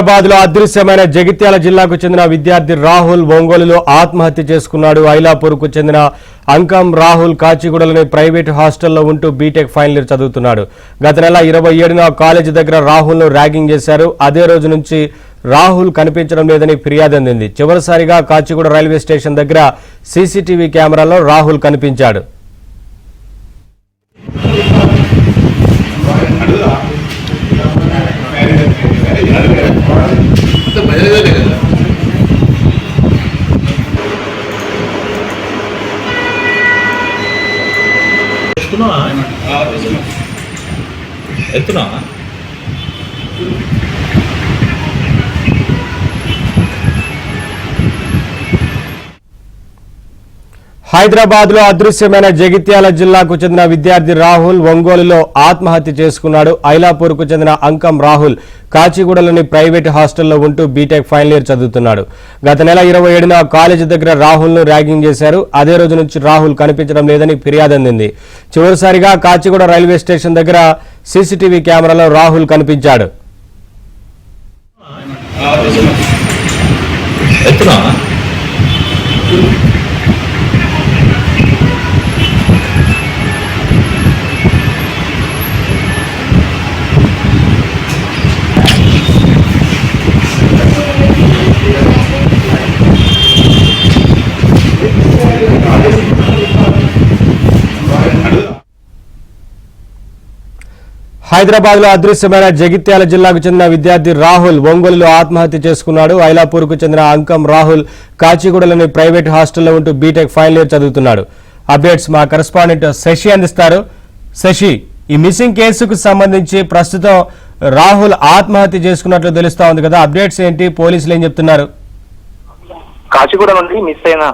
హైదరాబాద్ లో అదృశ్యమైన జగిత్యాల జిల్లాకు చెందిన విద్యార్థి రాహుల్ ఒంగోలులో ఆత్మహత్య చేసుకున్నాడు. ఐలాపూర్ కు చెందిన అంకం రాహుల్ కాచిగూడలోని ప్రైవేట్ హాస్టల్లో ఉంటూ బీటెక్ ఫైనల్ ఇయర్ చదువుతున్నాడు. గత నెల 27న కాలేజీ దగ్గర రాహుల్ ను ర్యాగింగ్ చేశారు. అదే రోజు నుంచి రాహుల్ కనిపించడం లేదని ఫిర్యాదు అందింది. చివరిసారిగా కాచిగూడ రైల్వే స్టేషన్ దగ్గర సీసీటీవీ కెమెరాలో రాహుల్ కనిపించాడు. హైదరాబాద్ లో అదృశ్యమైన జగిత్యాల జిల్లాకు చెందిన విద్యార్థి రాహుల్ ఒంగోలులో ఆత్మహత్య చేసుకున్నాడు. ఐలాపూర్ కు చెందిన అంకం రాహుల్ కాచిగూడలోని ప్రైవేట్ హాస్టల్లో ఉంటూ బీటెక్ ఫైనల్ ఇయర్ చదువుతున్నాడు. గత నెల 27న కాలేజీ దగ్గర రాహుల్ ను ర్యాగింగ్ చేశారు. అదే రోజు నుంచి రాహుల్ కనిపించడం లేదని ఫిర్యాదు అందింది. చివరిసారిగా కాచిగూడ రైల్వే స్టేషన్ దగ్గర సీసీటీవీ కెమెరాలో రాహుల్ కనిపించాడు. హైదరాబాద్ లో అదృశ్యమైన జగిత్యాల జిల్లాకు చెందిన విద్యార్థి రాహుల్ ఒంగోలులో ఆత్మహత్య చేసుకున్నాడు. ఐలాపూర్ కు చెందిన అంకం రాహుల్ కాచిగూడలోని ప్రైవేట్ హాస్టల్లో ఉంటూ బీటెక్ ఫైనల్ ఇయర్ చదువుతున్నాడు. అప్డేట్స్ మా కరెస్పాండెంట్ శశి అందిస్తారు. శశి, ఈ మిస్సింగ్ కేసుకు సంబంధించి ప్రస్తుతం రాహుల్ ఆత్మహత్య చేసుకున్నట్లు తెలుస్తా ఉంది కదా, అప్డేట్స్ ఏంటి? పోలీసులు ఏం చెప్తున్నారు? కాచిగూడ నుండి మిస్ అయిన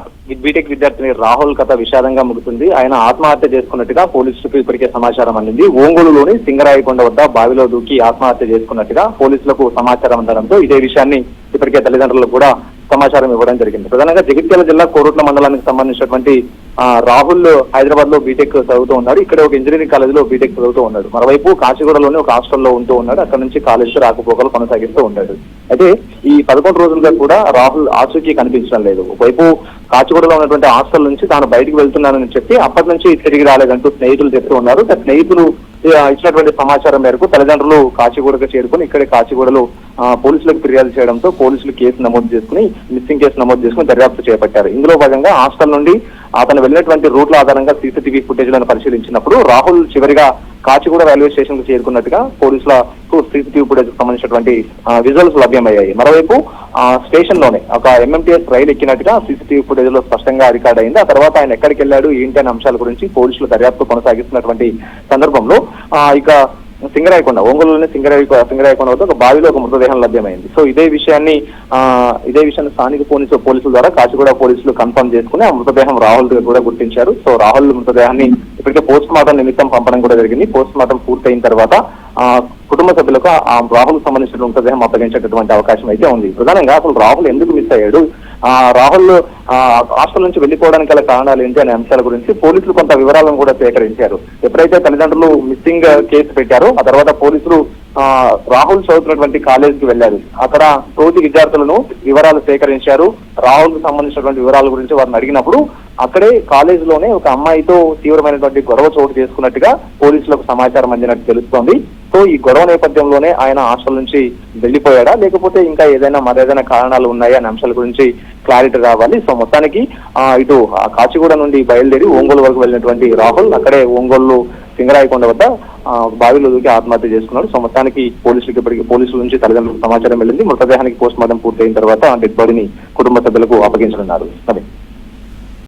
బీటెక్ విద్యార్థిని రాహుల్ కథ విషాదంగా ముగుతుంది. ఆయన ఆత్మహత్య చేసుకున్నట్టుగా పోలీసులకు ఇప్పటికే సమాచారం అందింది. ఒంగోలులోని సింగరాయకొండ వద్ద బావిలో దూకి ఆత్మహత్య చేసుకున్నట్టుగా పోలీసులకు సమాచారం అందడంతో ఇదే విషయాన్ని ఇప్పటికే తల్లిదండ్రులకు కూడా సమాచారం ఇవ్వడం జరిగింది. ప్రధానంగా జగిత్యాల జిల్లా కోరుట్ల మండలానికి సంబంధించినటువంటి రాహుల్ హైదరాబాద్ లో బీటెక్ చదువుతూ ఉన్నాడు. ఇక్కడ ఒక ఇంజనీరింగ్ కాలేజ్ లో బీటెక్ చదువుతూ ఉన్నాడు. మరోవైపు కాచిగూడలోనే ఒక హాస్టల్లో ఉంటూ ఉన్నాడు. అక్కడ నుంచి కాలేజీకి రాకపోకలు కొనసాగిస్తూ ఉన్నాడు. అయితే ఈ 11 రోజులుగా కూడా రాహుల్ ఆచూకీ కనిపించడం లేదు. ఒకవైపు కాచిగూడలో ఉన్నటువంటి హాస్టల్ నుంచి తాను బయటకు వెళ్తున్నానని చెప్పి అప్పటి నుంచి తిరిగి రాలేదంటూ స్నేహితులు చెప్తూ ఉన్నారు. స్నేహితులు ఇచ్చినటువంటి సమాచారం మేరకు తల్లిదండ్రులు కాచిగూడకు చేరుకుని ఇక్కడే కాచిగూడలో పోలీసులకు ఫిర్యాదు చేయడంతో పోలీసులు కేసు నమోదు చేసుకుని మిస్సింగ్ కేసు నమోదు చేసుకుని దర్యాప్తు చేపట్టారు. ఇందులో భాగంగా హాస్టల్ నుండి అతను వెళ్ళినటువంటి రూట్ల ఆధారంగా సీసీటీవీ ఫుటేజ్లను పరిశీలించినప్పుడు రాహుల్ చివరిగా కాచిగూడ రైల్వే స్టేషన్ కు చేరుకున్నట్టుగా పోలీసులకు సీసీటీవీ ఫుటేజ్ కు సంబంధించినటువంటి విజువల్స్ లభ్యమయ్యాయి. మరోవైపు స్టేషన్ లోనే ఒక ఎంఎంటీఎస్ రైలు ఎక్కినట్టుగా సీసీటీవీ ఫుటేజ్ లో స్పష్టంగా రికార్డ్ అయింది. ఆ తర్వాత ఆయన ఎక్కడికి వెళ్ళాడు ఏంటి అనే అంశాల గురించి పోలీసులు దర్యాప్తు కొనసాగిస్తున్నటువంటి సందర్భంలో ఇక సింగరాయకొండ ఒంగోలులోని సింగరాయకొండ వద్ద ఒక బావిలో ఒక మృతదేహం లభ్యమైంది. సో ఇదే విషయాన్ని స్థానిక పోలీసుల ద్వారా కాచిగూడ పోలీసులు కన్ఫర్మ్ చేసుకుని ఆ మృతదేహం రాహుల్ కూడా గుర్తించారు. సో రాహుల్ మృతదేహాన్ని ఇప్పటికే పోస్ట్ మార్టం నిమిత్తం పంపడం కూడా జరిగింది. పోస్ట్ మార్టం పూర్తయిన తర్వాత కుటుంబ సభ్యులకు ఆ రాహుల్ సంబంధించిన మృతదేహం అప్పగించేటటువంటి అవకాశం అయితే ఉంది. ప్రధానంగా అసలు రాహుల్ ఎందుకు మిస్ అయ్యాడు, రాహుల్ హాస్టల్ నుంచి వెళ్లిపోవడానికి గల కారణాలు ఏంటి అనే అంశాల గురించి పోలీసులు కొంత వివరాలను కూడా సేకరించారు. ఎప్పుడైతే తల్లిదండ్రులు మిస్సింగ్ కేసు పెట్టారో ఆ తర్వాత పోలీసులు రాహుల్ చదువుతున్నటువంటి కాలేజీకి వెళ్లారు. అక్కడ తోటి విద్యార్థులను వివరాలు సేకరించారు. రాహుల్ కు సంబంధించినటువంటి వివరాల గురించి వారిని అడిగినప్పుడు అక్కడే కాలేజీలోనే ఒక అమ్మాయితో తీవ్రమైనటువంటి గొడవ చోటు చేసుకున్నట్టుగా పోలీసులకు సమాచారం అందినట్టు తెలుస్తోంది. సో ఈ గొడవ నేపథ్యంలోనే ఆయన హాస్టల్ నుంచి వెళ్లిపోయాడా లేకపోతే ఇంకా మరేదైనా కారణాలు ఉన్నాయా అనే అంశాల గురించి క్లారిటీ రావాలి. సో మొత్తానికి ఇటు కాచిగూడ నుండి బయలుదేరి ఒంగోలు వరకు వెళ్ళినటువంటి రాహుల్ అక్కడే ఒంగోలు సింగరాయకొండ వద్ద బావిలో దూకి ఆత్మహత్య చేసుకున్నాడు. సో మొత్తానికి పోలీసుల నుంచి తల్లిదండ్రులకు సమాచారం వెళ్ళింది. మృతదేహానికి పోస్ట్ మార్టం పూర్తయిన తర్వాత డెడ్ బాడీని కుటుంబ సభ్యులకు అప్పగించనున్నారు.